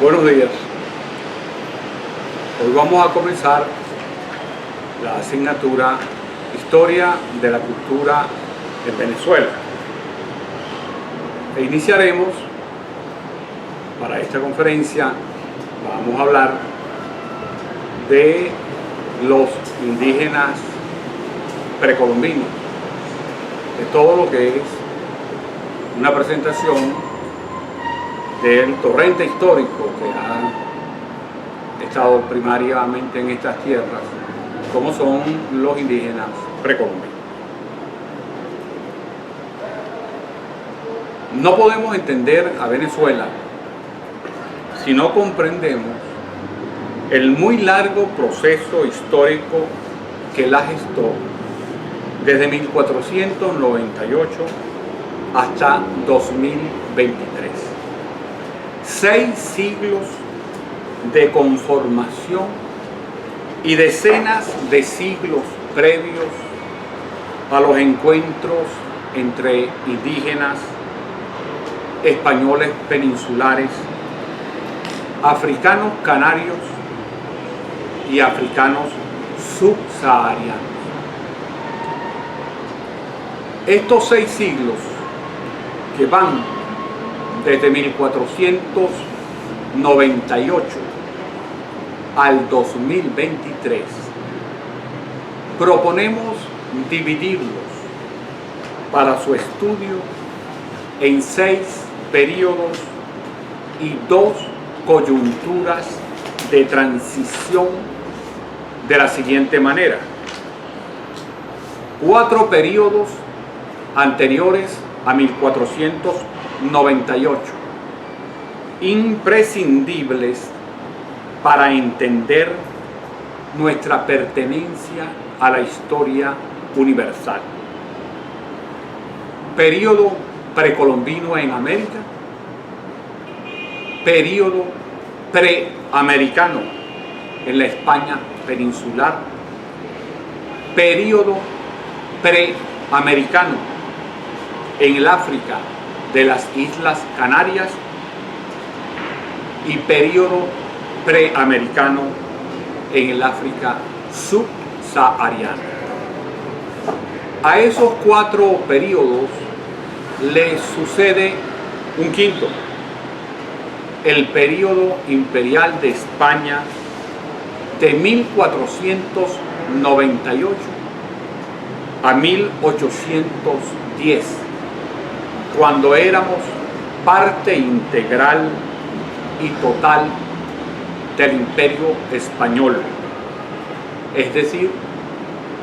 Buenos días. Hoy vamos a comenzar la asignatura Historia de la Cultura en Venezuela. E iniciaremos para esta conferencia, vamos a hablar de los indígenas precolombinos, de todo lo que es una presentación del torrente histórico que ha estado primariamente en estas tierras, como son los indígenas precolombinos. No podemos entender a Venezuela si no comprendemos el muy largo proceso histórico que la gestó desde 1498 hasta 2023. 6 siglos de conformación y decenas de siglos previos a los encuentros entre indígenas, españoles peninsulares, africanos canarios y africanos subsaharianos. Estos 6 siglos que van desde 1498 al 2023, proponemos dividirlos para su estudio en 6 periodos y 2 coyunturas de transición de la siguiente manera: 4 periodos anteriores a 1498, imprescindibles para entender nuestra pertenencia a la historia universal. Período precolombino en América, período preamericano en la España peninsular, período preamericano en el África de las Islas Canarias y período preamericano en el África subsahariana. A esos 4 periodos le sucede un quinto, el período imperial de España de 1498 a 1810, cuando éramos parte integral y total del Imperio Español, es decir,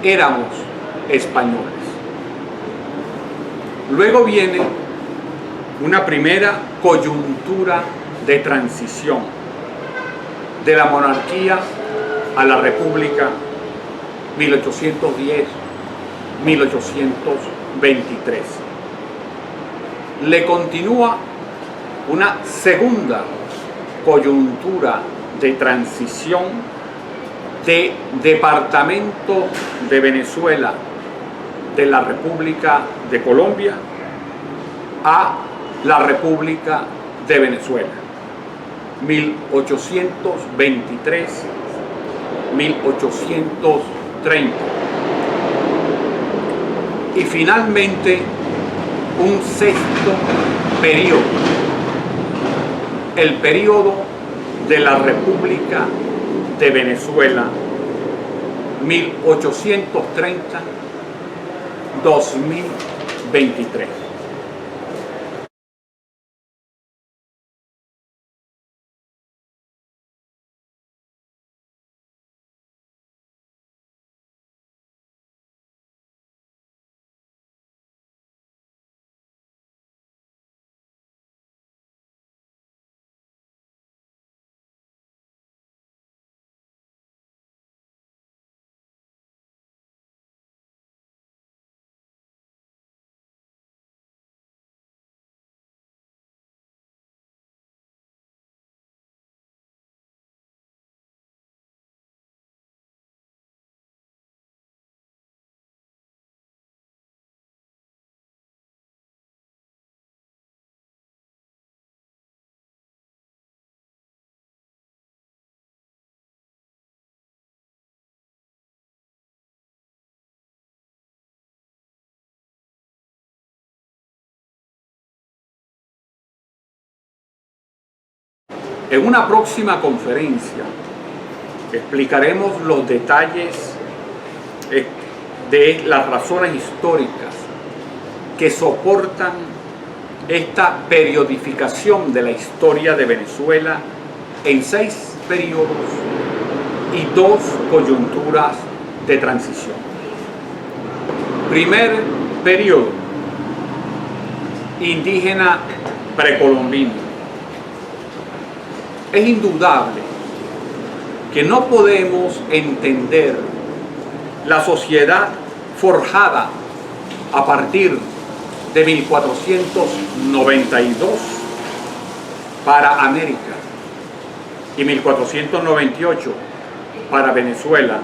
éramos españoles. Luego viene una primera coyuntura de transición de la monarquía a la república, 1810-1823. Le continúa una segunda coyuntura de transición de departamento de Venezuela de la República de Colombia a la República de Venezuela, 1823-1830. Y finalmente un sexto periodo, el periodo de la República de Venezuela, 1830-2023. En una próxima conferencia explicaremos los detalles de las razones históricas que soportan esta periodificación de la historia de Venezuela en 6 periodos y 2 coyunturas de transición. Primer periodo, indígena precolombino. Es indudable que no podemos entender la sociedad forjada a partir de 1492 para América y 1498 para Venezuela,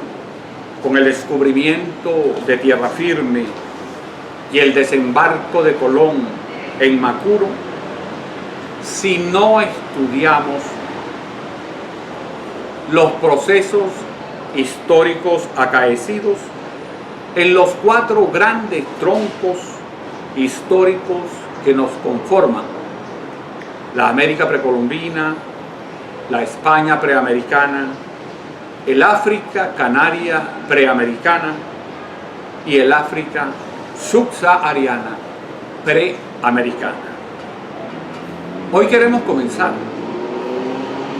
con el descubrimiento de tierra firme y el desembarco de Colón en Macuro, si no estudiamos los procesos históricos acaecidos en los 4 grandes troncos históricos que nos conforman: la América precolombina, la España preamericana, el África canaria preamericana y el África subsahariana preamericana. Hoy queremos comenzar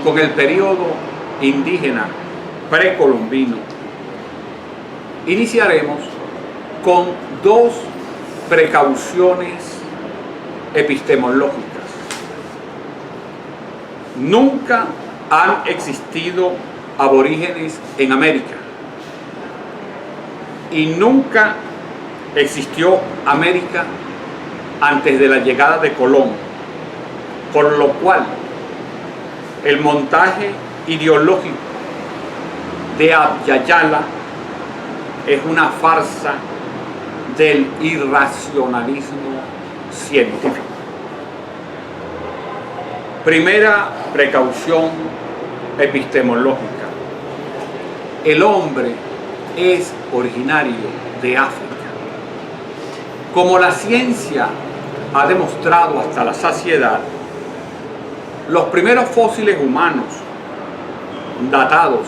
con el periodo indígena precolombino. Iniciaremos con 2 precauciones epistemológicas. Nunca han existido aborígenes en América y nunca existió América antes de la llegada de Colón, por lo cual el montaje ideológico de Abya Yala es una farsa del irracionalismo científico. Primera precaución epistemológica. El hombre es originario de África. Como la ciencia ha demostrado hasta la saciedad, los primeros fósiles humanos datados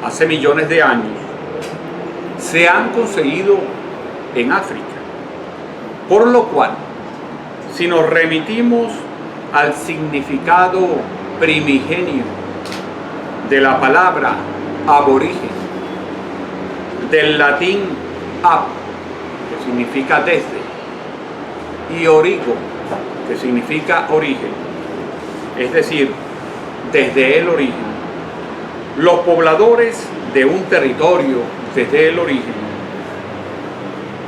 hace millones de años se han conseguido en África, por lo cual, si nos remitimos al significado primigenio de la palabra aborigen, del latín ab, que significa desde, y origo, que significa origen, es decir, desde el origen, los pobladores de un territorio desde el origen,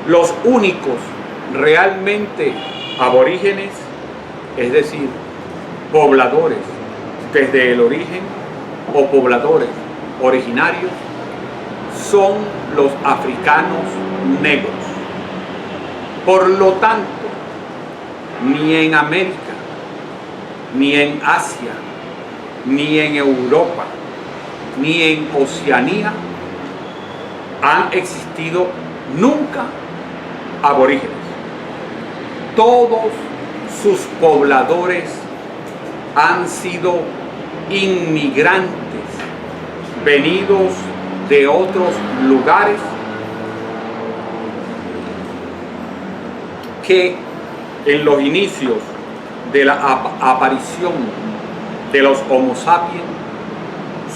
los únicos realmente aborígenes, es decir, pobladores desde el origen o pobladores originarios, son los africanos negros. Por lo tanto, ni en América, ni en Asia, ni en Europa, ni en Oceanía han existido nunca aborígenes. Todos sus pobladores han sido inmigrantes venidos de otros lugares que en los inicios de la aparición de los Homo sapiens,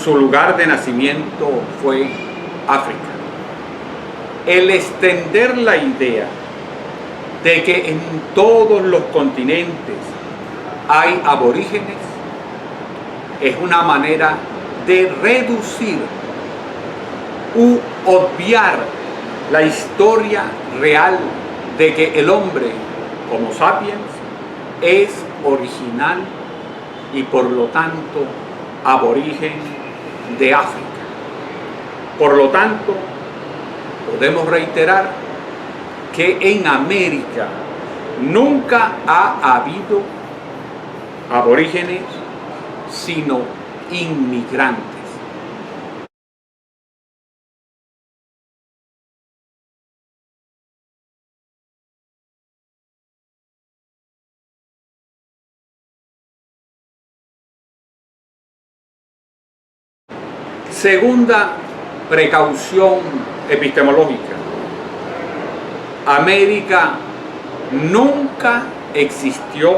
su lugar de nacimiento fue África. El extender la idea de que en todos los continentes hay aborígenes es una manera de reducir u obviar la historia real de que el hombre, Homo sapiens, es original y por lo tanto aborigen de África. Por lo tanto, podemos reiterar que en América nunca ha habido aborígenes, sino inmigrantes. Segunda precaución epistemológica. América nunca existió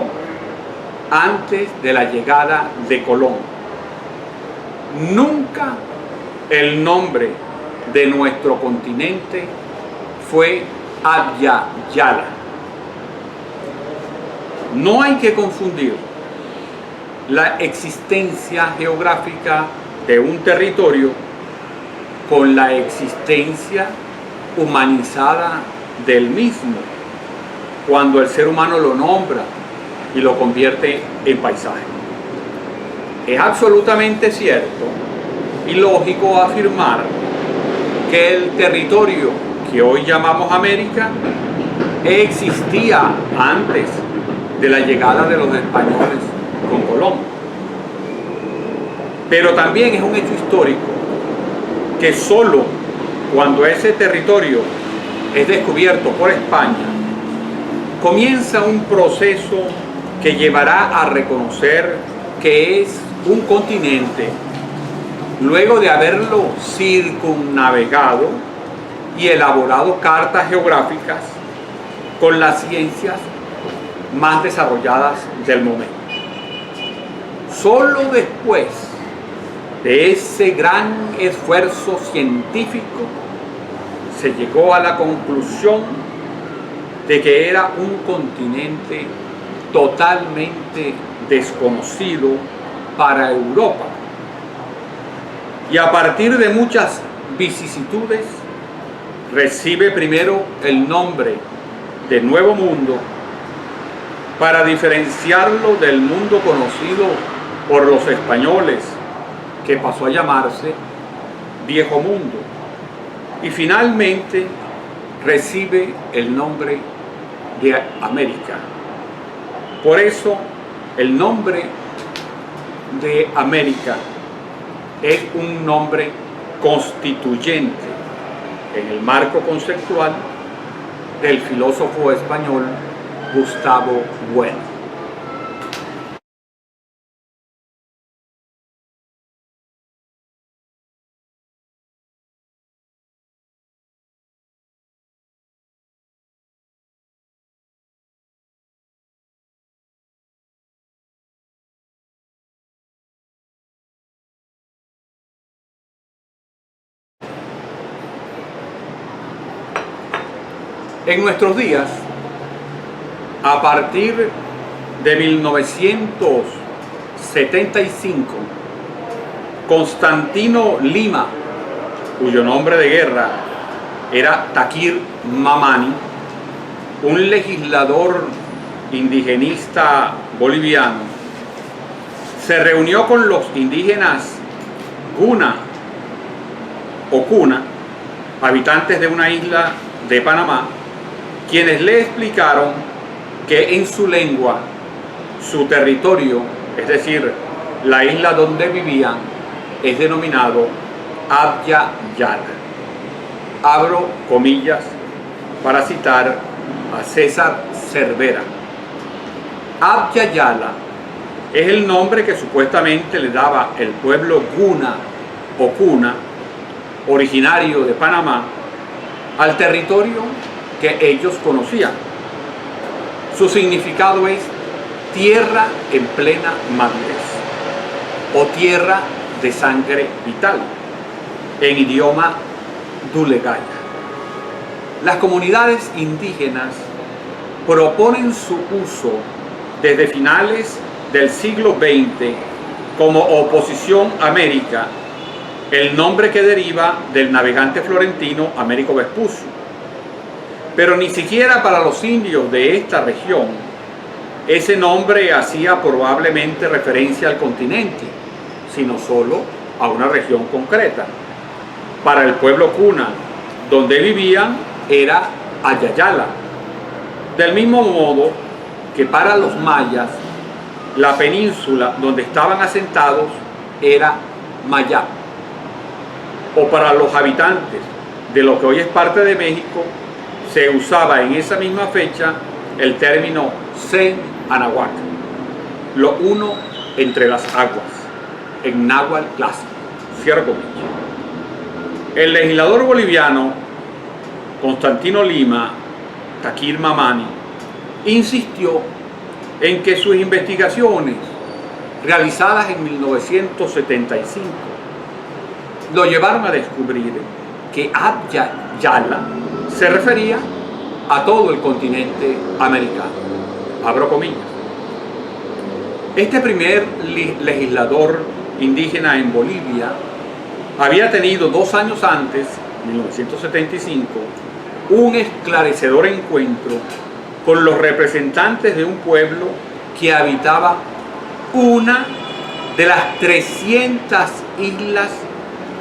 antes de la llegada de Colón. Nunca el nombre de nuestro continente fue Abya Yala. No hay que confundir la existencia geográfica de un territorio con la existencia humanizada del mismo, cuando el ser humano lo nombra y lo convierte en paisaje. Es absolutamente cierto y lógico afirmar que el territorio que hoy llamamos América existía antes de la llegada de los españoles con Colón. Pero también es un hecho histórico que solo cuando ese territorio es descubierto por España, comienza un proceso que llevará a reconocer que es un continente, luego de haberlo circunnavegado y elaborado cartas geográficas con las ciencias más desarrolladas del momento. Solo después de ese gran esfuerzo científico se llegó a la conclusión de que era un continente totalmente desconocido para Europa. Y a partir de muchas vicisitudes, recibe primero el nombre de Nuevo Mundo para diferenciarlo del mundo conocido por los españoles, que pasó a llamarse Viejo Mundo. Y finalmente recibe el nombre de América. Por eso el nombre de América es un nombre constituyente en el marco conceptual del filósofo español Gustavo Bueno. En nuestros días, a partir de 1975, Constantino Lima, cuyo nombre de guerra era Taquir Mamani, un legislador indigenista boliviano, se reunió con los indígenas Guna o Cuna, habitantes de una isla de Panamá, quienes le explicaron que en su lengua, su territorio, es decir, la isla donde vivían, es denominado Abya Yala. Abro comillas para citar a César Cervera. Abya Yala es el nombre que supuestamente le daba el pueblo Guna o Cuna, originario de Panamá, al territorio que ellos conocían. Su significado es tierra en plena madurez o tierra de sangre vital, en idioma Dulegaya. Las comunidades indígenas proponen su uso desde finales del siglo XX como oposición a América, el nombre que deriva del navegante florentino Américo Vespucio. Pero ni siquiera para los indios de esta región ese nombre hacía probablemente referencia al continente, sino solo a una región concreta. Para el pueblo Cuna, donde vivían, era Ayayala. Del mismo modo que para los mayas, la península donde estaban asentados era Mayap. O para los habitantes de lo que hoy es parte de México, se usaba en esa misma fecha el término Zen Anahuac, lo uno entre las aguas, en náhuatl clásico, Cierro comillas. El legislador boliviano Constantino Lima Takir Mamani insistió en que sus investigaciones realizadas en 1975 lo llevaron a descubrir que Abya Yala se refería a todo el continente americano. Abro comillas. Este primer legislador indígena en Bolivia había tenido 2 años antes, 1975, un esclarecedor encuentro con los representantes de un pueblo que habitaba una de las 300 islas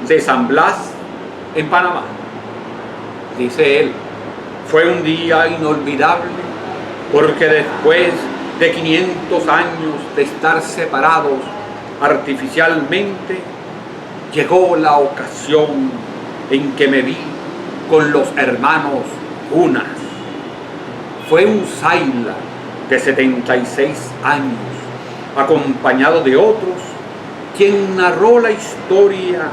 de San Blas en Panamá. Dice él, fue un día inolvidable porque después de 500 años de estar separados artificialmente, llegó la ocasión en que me vi con los hermanos Unas. Fue un Saila de 76 años, acompañado de otros, quien narró la historia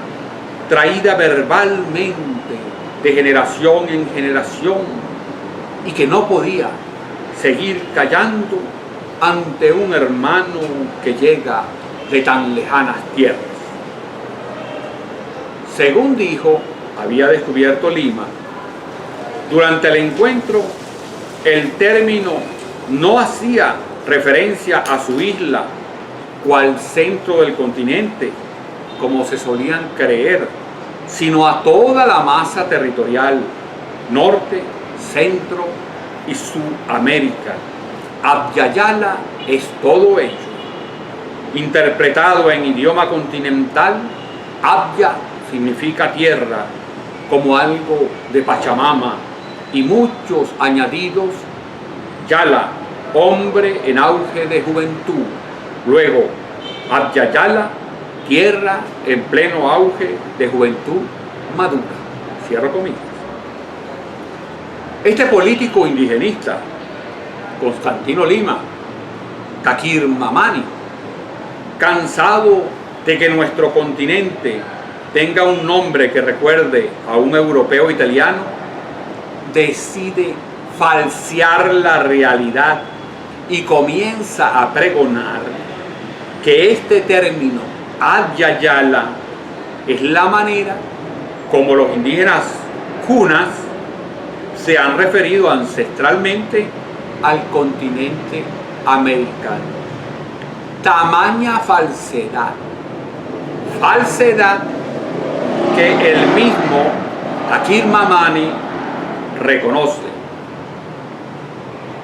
traída verbalmente de generación en generación y que no podía seguir callando ante un hermano que llega de tan lejanas tierras. Según dijo, había descubierto Lima, durante el encuentro el término no hacía referencia a su isla o al centro del continente, como se solían creer, sino a toda la masa territorial, norte, centro y Sudamérica. Abya Yala es todo ello. Interpretado en idioma continental, Abya significa tierra, como algo de Pachamama, y muchos añadidos, Yala, hombre en auge de juventud. Luego, Abya Yala, tierra en pleno auge de juventud madura. Cierro comillas. Este político indigenista, Constantino Lima Takir Mamani, cansado de que nuestro continente tenga un nombre que recuerde a un europeo italiano, decide falsear la realidad y comienza a pregonar que este término Abya Yala es la manera como los indígenas Kunas se han referido ancestralmente al continente americano. Tamaña falsedad que el mismo Takir Mamani reconoce.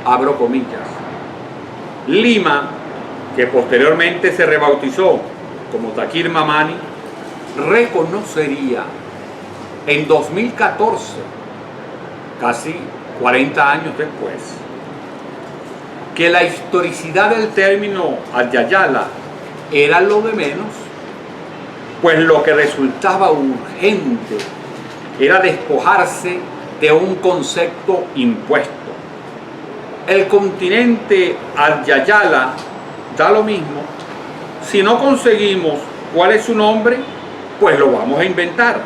Abro comillas. Lima, que posteriormente se rebautizó como Takir Mamani, reconocería en 2014, casi 40 años después, que la historicidad del término Abya Yala era lo de menos, pues lo que resultaba urgente era despojarse de un concepto impuesto. El continente Abya Yala da lo mismo. Si no conseguimos cuál es su nombre, pues lo vamos a inventar.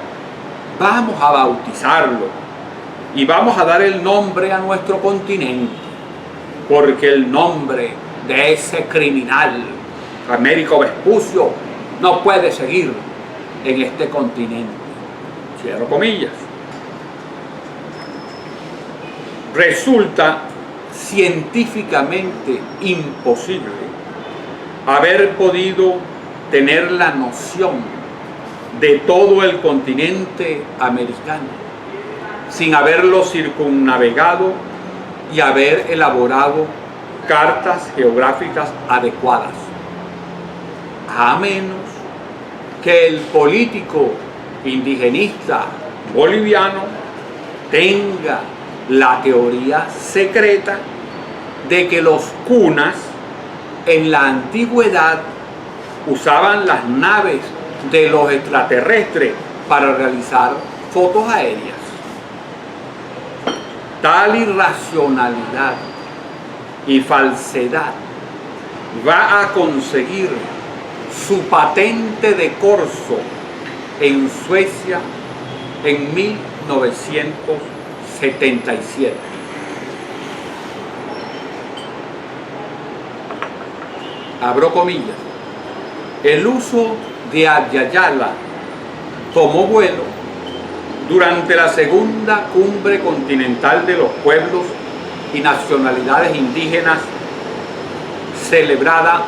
Vamos a bautizarlo y vamos a dar el nombre a nuestro continente, porque el nombre de ese criminal, Américo Vespucio, no puede seguir en este continente. Cierro comillas. Resulta científicamente imposible haber podido tener la noción de todo el continente americano sin haberlo circunnavegado y haber elaborado cartas geográficas adecuadas, a menos que el político indigenista boliviano tenga la teoría secreta de que los Kunas en la antigüedad usaban las naves de los extraterrestres para realizar fotos aéreas. Tal irracionalidad y falsedad va a conseguir su patente de corso en Suecia en 1977. Abro comillas. El uso de Adyayala tomó vuelo durante la segunda cumbre continental de los pueblos y nacionalidades indígenas celebrada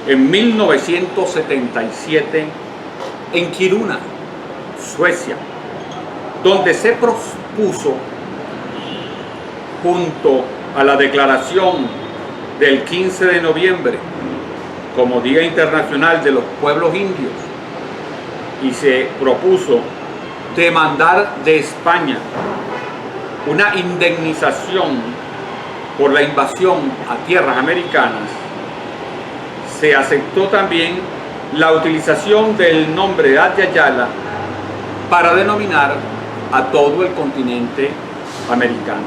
en 1977 en Kiruna, Suecia, donde se propuso, junto a la declaración del 15 de noviembre como Día Internacional de los Pueblos Indios, y se propuso demandar de España una indemnización por la invasión a tierras americanas, se aceptó también la utilización del nombre de Adyayala para denominar a todo el continente americano.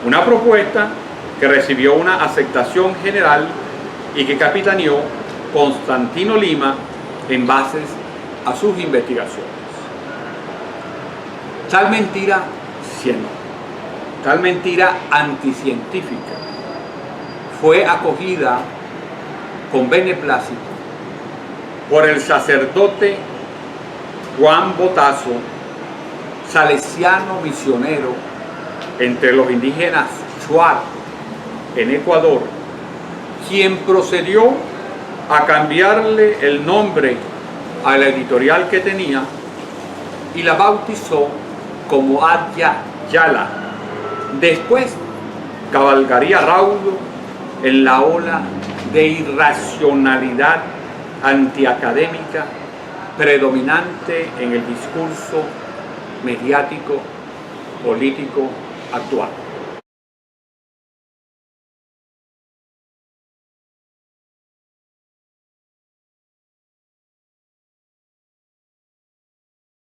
Una propuesta que recibió una aceptación general y que capitaneó Constantino Lima en base a sus investigaciones. Tal mentira tal mentira anticientífica fue acogida con beneplácito por el sacerdote Juan Botazo, salesiano misionero entre los indígenas Shuar en Ecuador, quien procedió a cambiarle el nombre a la editorial que tenía y la bautizó como Adyayala. Después cabalgaría raudo en la ola de irracionalidad antiacadémica predominante en el discurso mediático político actual.